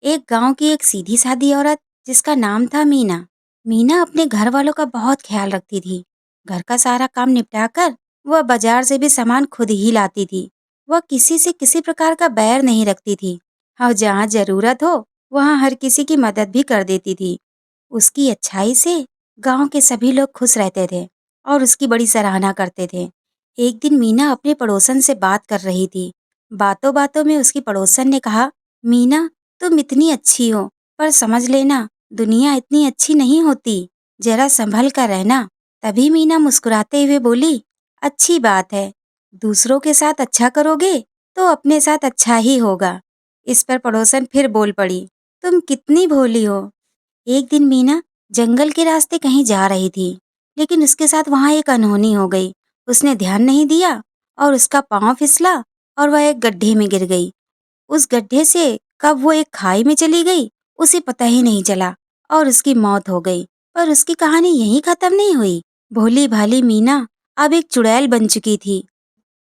एक गांव की एक सीधी सादी औरत जिसका नाम था मीना। मीना अपने घर वालों का बहुत ख्याल रखती थी। घर का सारा काम निपटाकर वह बाजार से भी सामान खुद ही लाती थी। वह किसी से किसी प्रकार का बैर नहीं रखती थी और जहाँ जरूरत हो वहाँ हर किसी की मदद भी कर देती थी। उसकी अच्छाई से गांव के सभी लोग खुश रहते थे और उसकी बड़ी सराहना करते थे। एक दिन मीना अपने पड़ोसन से बात कर रही थी। बातों बातों में उसकी पड़ोसन ने कहा, मीना, तुम इतनी अच्छी हो, पर समझ लेना दुनिया इतनी अच्छी नहीं होती, जरा संभल कर रहना। तभी मीना मुस्कुराते हुए बोली, अच्छी बात है, दूसरों के साथ अच्छा करोगे तो अपने साथ अच्छा ही होगा। इस पर पड़ोसन फिर बोल पड़ी, तुम कितनी भोली हो। एक दिन मीना जंगल के रास्ते कहीं जा रही थी, लेकिन उसके साथ वहां एक अनहोनी हो गई। उसने ध्यान नहीं दिया और उसका पांव फिसला और वह एक गड्ढे में गिर गई। उस गड्ढे से कब वो एक खाई में चली गई उसे पता ही नहीं चला और उसकी मौत हो गई। पर उसकी कहानी यहीं खत्म नहीं हुई। भोली भाली मीना अब एक चुड़ैल बन चुकी थी,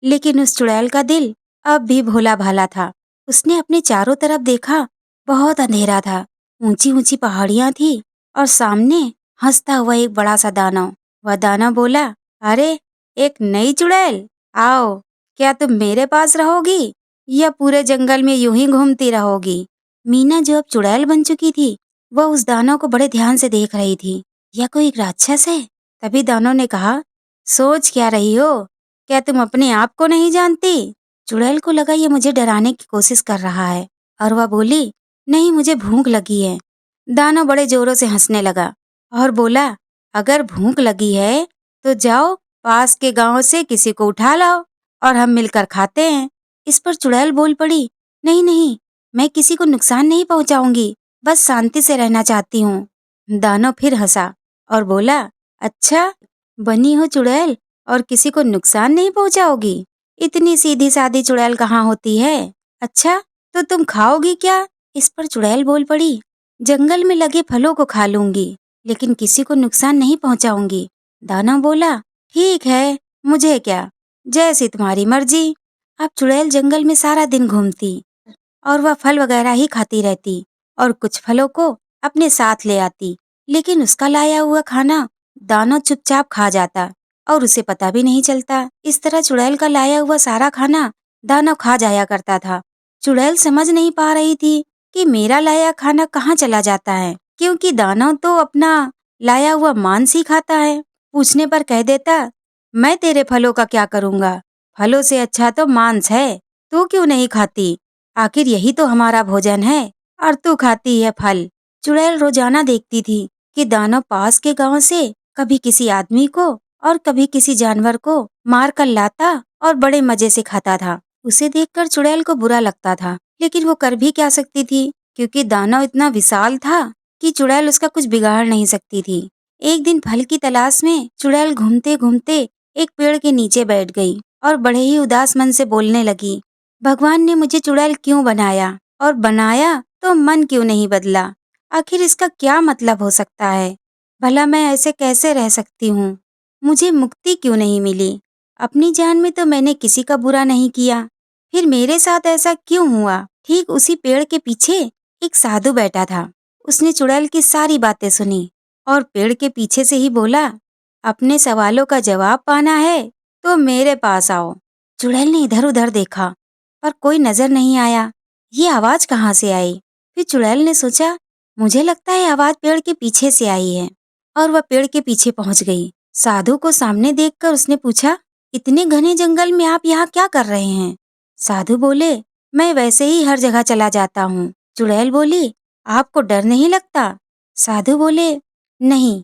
लेकिन उस चुड़ैल का दिल अब भी भोला भाला था। उसने अपने चारों तरफ देखा, बहुत अंधेरा था, ऊंची ऊंची पहाड़ियां थी और सामने हंसता हुआ एक बड़ा सा दानव। वह दानव बोला, अरे, एक नई चुड़ैल, आओ, क्या तुम मेरे पास रहोगी या पूरे जंगल में यूं ही घूमती रहोगी। मीना जो अब चुड़ैल बन चुकी थी, वह उस दानव को बड़े ध्यान से देख रही थी। यह कोई राक्षस है? तभी दानव ने कहा, सोच क्या रही हो, क्या तुम अपने आप को नहीं जानती? चुड़ैल को लगा ये मुझे डराने की कोशिश कर रहा है और वह बोली, नहीं, मुझे भूख लगी है। दानव बड़े जोरों से हंसने लगा और बोला, अगर भूख लगी है तो जाओ पास के गांव से किसी को उठा लाओ और हम मिलकर खाते हैं। इस पर चुड़ैल बोल पड़ी, नहीं नहीं, मैं किसी को नुकसान नहीं पहुंचाऊंगी, बस शांति से रहना चाहती हूँ। दानव फिर हंसा और बोला, अच्छा, बनी हो चुड़ैल और किसी को नुकसान नहीं पहुंचाओगी? इतनी सीधी सादी चुड़ैल कहाँ होती है? अच्छा, तो तुम खाओगी क्या? इस पर चुड़ैल बोल पड़ी, जंगल में लगे फलों को खा लूंगी, लेकिन किसी को नुकसान नहीं पहुंचाऊंगी। दानव बोला, ठीक है, मुझे क्या, जैसी तुम्हारी मर्जी। अब चुड़ैल जंगल में सारा दिन घूमती और वह फल वगैरह ही खाती रहती और कुछ फलों को अपने साथ ले आती, लेकिन उसका लाया हुआ खाना दानव चुपचाप खा जाता और उसे पता भी नहीं चलता। इस तरह चुड़ैल का लाया हुआ सारा खाना दानव खा जाया करता था। चुड़ैल समझ नहीं पा रही थी कि मेरा लाया खाना कहाँ चला जाता है, क्योंकि दानव तो अपना लाया हुआ मांस ही खाता है। पूछने पर कह देता, मैं तेरे फलों का क्या करूँगा, फलों से अच्छा तो मांस है, तू क्यों नहीं खाती? आखिर यही तो हमारा भोजन है और तू खाती है फल। चुड़ैल रोजाना देखती थी कि दानव पास के गांव से कभी किसी आदमी को और कभी किसी जानवर को मार कर लाता और बड़े मजे से खाता था। उसे देखकर चुड़ैल को बुरा लगता था, लेकिन वो कर भी क्या सकती थी, क्योंकि दानव इतना विशाल था कि चुड़ैल उसका कुछ बिगाड़ नहीं सकती थी। एक दिन फल की तलाश में चुड़ैल घूमते घूमते एक पेड़ के नीचे बैठ गई और बड़े ही उदास मन से बोलने लगी, भगवान ने मुझे चुड़ैल क्यों बनाया, और बनाया तो मन क्यों नहीं बदला? आखिर इसका क्या मतलब हो सकता है? भला मैं ऐसे कैसे रह सकती हूँ? मुझे मुक्ति क्यों नहीं मिली? अपनी जान में तो मैंने किसी का बुरा नहीं किया, फिर मेरे साथ ऐसा क्यों हुआ? ठीक उसी पेड़ के पीछे एक साधु बैठा था। उसने चुड़ैल की सारी बातें सुनी और पेड़ के पीछे से ही बोला, अपने सवालों का जवाब पाना है तो मेरे पास आओ। चुड़ैल ने इधर उधर देखा पर कोई नजर नहीं आया। ये आवाज कहाँ से आई? फिर चुड़ैल ने सोचा, मुझे लगता है आवाज पेड़ के पीछे से आई है, और वह पेड़ के पीछे पहुंच गई। साधु को सामने देखकर उसने पूछा, इतने घने जंगल में आप यहाँ क्या कर रहे हैं? साधु बोले, मैं वैसे ही हर जगह चला जाता हूँ। चुड़ैल बोली, आपको डर नहीं लगता? साधु बोले, नहीं,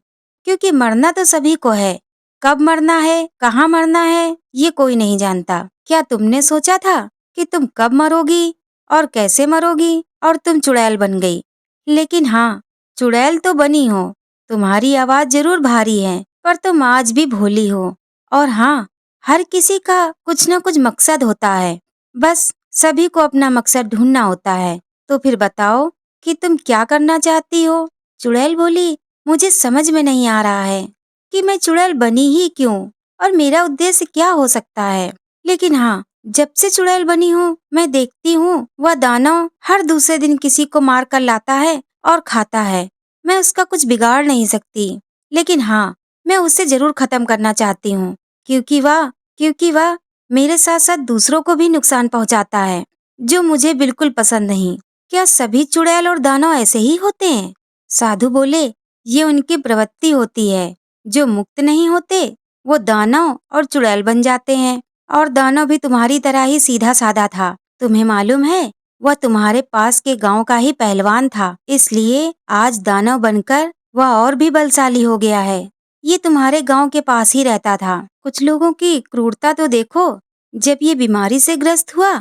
क्योंकि मरना तो सभी को है, कब मरना है, कहाँ मरना है, ये कोई नहीं जानता। क्या तुमने सोचा था कि तुम कब मरोगी और कैसे मरोगी और तुम चुड़ैल बन गई? लेकिन हाँ, चुड़ैल तो बनी हो, तुम्हारी आवाज जरूर भारी है, पर तुम आज भी भोली हो। और हाँ, हर किसी का कुछ न कुछ मकसद होता है, बस सभी को अपना मकसद ढूंढना होता है। तो फिर बताओ कि तुम क्या करना चाहती हो? चुड़ैल बोली, मुझे समझ में नहीं आ रहा है कि मैं चुड़ैल बनी ही क्यों और मेरा उद्देश्य क्या हो सकता है। लेकिन हाँ, जब से चुड़ैल बनी हूँ मैं देखती हूँ वह दानव हर दूसरे दिन किसी को मार कर लाता है और खाता है। मैं उसका कुछ बिगाड़ नहीं सकती, लेकिन हाँ, मैं उसे जरूर खत्म करना चाहती हूँ, क्योंकि वह मेरे साथ साथ दूसरों को भी नुकसान पहुँचाता है, जो मुझे बिल्कुल पसंद नहीं। क्या सभी चुड़ैल और दानव ऐसे ही होते हैं? साधु बोले, ये उनकी प्रवृत्ति होती है। जो मुक्त नहीं होते वो दानव और चुड़ैल बन जाते हैं। और दानव भी तुम्हारी तरह ही सीधा साधा था। तुम्हें मालूम है, वह तुम्हारे पास के गांव का ही पहलवान था, इसलिए आज दानव बनकर वह और भी बलशाली हो गया है। ये तुम्हारे गांव के पास ही रहता था। कुछ लोगों की क्रूरता तो देखो। जब ये बीमारी से ग्रस्त हुआ,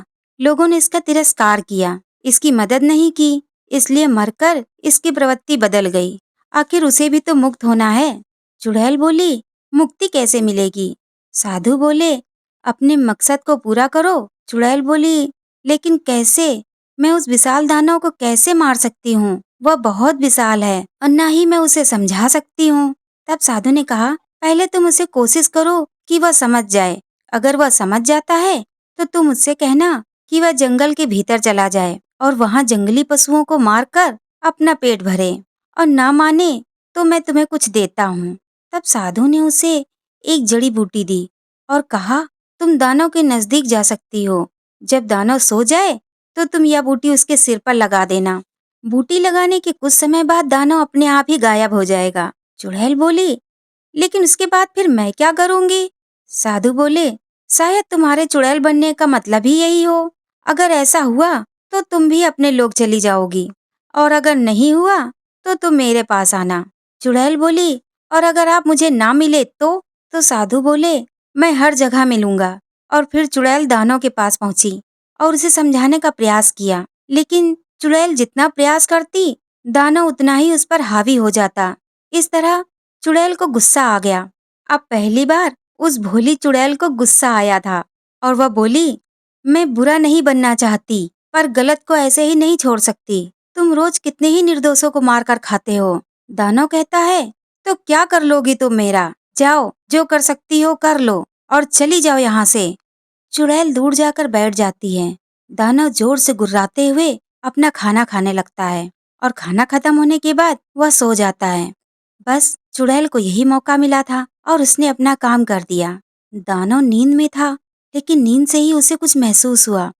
लोगों ने इसका तिरस्कार किया, इसकी मदद नहीं की, इसलिए मरकर इसकी प्रवृत्ति बदल गई। आखिर उसे भी तो मुक्त होना है। चुड़ैल बोली, मुक्ति कैसे मिलेगी? साधु बोले, अपने मकसद को पूरा करो। चुड़ैल बोली, लेकिन कैसे? मैं उस विशाल दानव को कैसे मार सकती हूँ? वह बहुत विशाल है और न ही मैं उसे समझा सकती हूँ। तब साधु ने कहा, पहले तुम उसे कोशिश करो कि वह समझ जाए। अगर वह समझ जाता है तो तुम उससे कहना कि वह जंगल के भीतर चला जाए और वहाँ जंगली पशुओं को मारकर अपना पेट भरे। और ना माने तो मैं तुम्हें कुछ देता हूँ। तब साधु ने उसे एक जड़ी बूटी दी और कहा, तुम दानव के नजदीक जा सकती हो। जब दानव सो जाए तो तुम यह बूटी उसके सिर पर लगा देना। बूटी लगाने के कुछ समय बाद दानव अपने आप ही गायब हो जाएगा। चुड़ैल बोली, लेकिन उसके बाद फिर मैं क्या करूंगी? साधु बोले, शायद तुम्हारे चुड़ैल बनने का मतलब ही यही हो। अगर ऐसा हुआ तो तुम भी अपने लोग चली जाओगी, और अगर नहीं हुआ तो तुम मेरे पास आना। चुड़ैल बोली, और अगर आप मुझे ना मिले तो साधु बोले, मैं हर जगह मिलूंगा। और फिर चुड़ैल दानव के पास पहुंची और उसे समझाने का प्रयास किया, लेकिन चुड़ैल जितना प्रयास करती, दानव उतना ही उस पर हावी हो जाता। इस तरह चुड़ैल को गुस्सा आ गया। अब पहली बार उस भोली चुड़ैल को गुस्सा आया था और वह बोली, मैं बुरा नहीं बनना चाहती, पर गलत को ऐसे ही नहीं छोड़ सकती। तुम रोज कितने ही निर्दोषों को मारकर खाते हो। दानव कहता है, तो क्या कर लोगी तुम मेरा? जाओ, जो कर सकती हो कर लो और चली जाओ यहाँ से। चुड़ैल दूर जाकर बैठ जाती है। दानव जोर से गुर्राते हुए अपना खाना खाने लगता है और खाना खत्म होने के बाद वह सो जाता है। बस चुड़ैल को यही मौका मिला था और उसने अपना काम कर दिया। दानव नींद में था, लेकिन नींद से ही उसे कुछ महसूस हुआ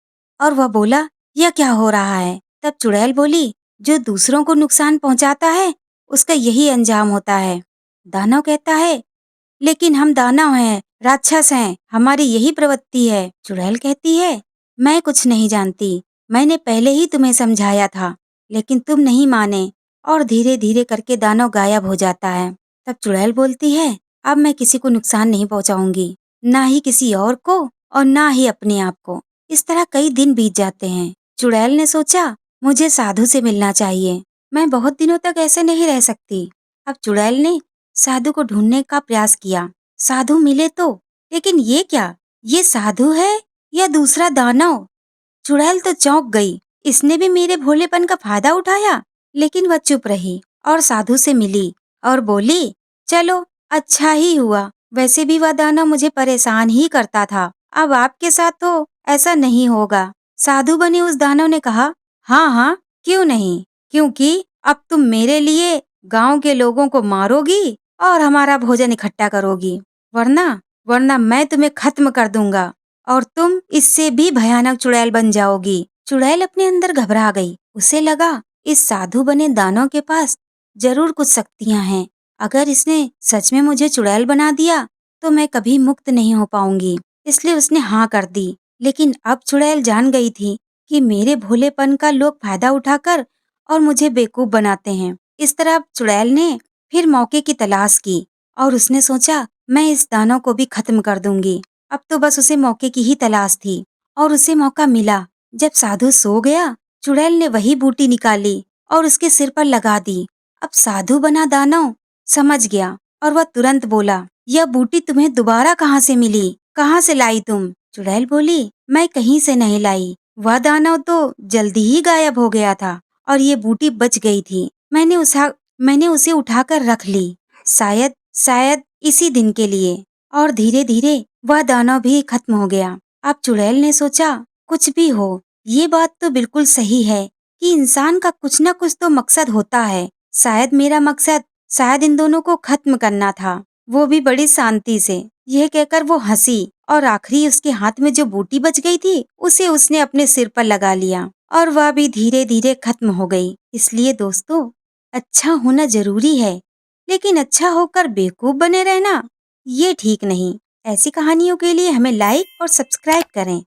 और वह बोला, यह क्या हो रहा है? तब चुड़ैल बोली, जो दूसरों को नुकसान पहुंचाता है उसका यही अंजाम होता है। दानव कहता है, लेकिन हम दानव हैं, राक्षस हैं, हमारी यही प्रवृत्ति है। चुड़ैल कहती है, मैं कुछ नहीं जानती, मैंने पहले ही तुम्हें समझाया था, लेकिन तुम नहीं माने। और धीरे धीरे करके दानव गायब हो जाता है। तब चुड़ैल बोलती है, अब मैं किसी को नुकसान नहीं पहुंचाऊंगी, ना ही किसी और को और ना ही अपने आप को। इस तरह कई दिन बीत जाते हैं। चुड़ैल ने सोचा, मुझे साधु से मिलना चाहिए, मैं बहुत दिनों तक ऐसे नहीं रह सकती। अब चुड़ैल ने साधु को ढूंढने का प्रयास किया। साधु मिले तो, लेकिन ये क्या? ये साधु है या दूसरा दानव? चुड़ैल तो चौंक गई। इसने भी मेरे भोलेपन का फायदा उठाया। लेकिन वह चुप रही और साधु से मिली और बोली, चलो अच्छा ही हुआ, वैसे भी वह दानव मुझे परेशान ही करता था। अब आपके साथ तो ऐसा नहीं होगा। साधु बने उस दानव ने कहा, हाँ हाँ, क्यों नहीं, क्योंकि अब तुम मेरे लिए गांव के लोगों को मारोगी और हमारा भोजन इकट्ठा करोगी, वरना वरना मैं तुम्हें खत्म कर दूंगा और तुम इससे भी भयानक चुड़ैल बन जाओगी। चुड़ैल अपने अंदर घबरा गई। उसे लगा, इस साधु बने दानव के पास जरूर कुछ शक्तियां हैं। अगर इसने सच में मुझे चुड़ैल बना दिया तो मैं कभी मुक्त नहीं हो पाऊंगी। इसलिए उसने हाँ कर दी। लेकिन अब चुड़ैल जान गई थी कि मेरे भोलेपन का लोग फायदा उठाकर और मुझे बेवकूफ बनाते हैं। इस तरह चुड़ैल ने फिर मौके की तलाश की और उसने सोचा, मैं इस दानव को भी खत्म कर दूंगी। अब तो बस उसे मौके की ही तलाश थी और उसे मौका मिला। जब साधु सो गया, चुड़ैल ने वही बूटी निकाली और उसके सिर पर लगा दी। अब साधु बना दानव समझ गया और वह तुरंत बोला, यह बूटी तुम्हें दोबारा कहाँ से मिली? कहाँ से लाई तुम? चुड़ैल बोली, मैं कहीं से नहीं लाई, वह दानव तो जल्दी ही गायब हो गया था और ये बूटी बच गई थी। मैंने उसे उठाकर रख ली, शायद शायद इसी दिन के लिए। और धीरे धीरे वह दानव भी खत्म हो गया। अब चुड़ैल ने सोचा, कुछ भी हो, ये बात तो बिल्कुल सही है कि इंसान का कुछ ना कुछ तो मकसद होता है। शायद मेरा मकसद शायद इन दोनों को खत्म करना था, वो भी बड़ी शांति से। यह कहकर वो हंसी और आखिरी उसके हाथ में जो बूटी बच गई थी उसे उसने अपने सिर पर लगा लिया और वह भी धीरे धीरे खत्म हो गई। इसलिए दोस्तों, अच्छा होना जरूरी है, लेकिन अच्छा होकर बेवकूफ बने रहना ये ठीक नहीं। ऐसी कहानियों के लिए हमें लाइक और सब्सक्राइब करें।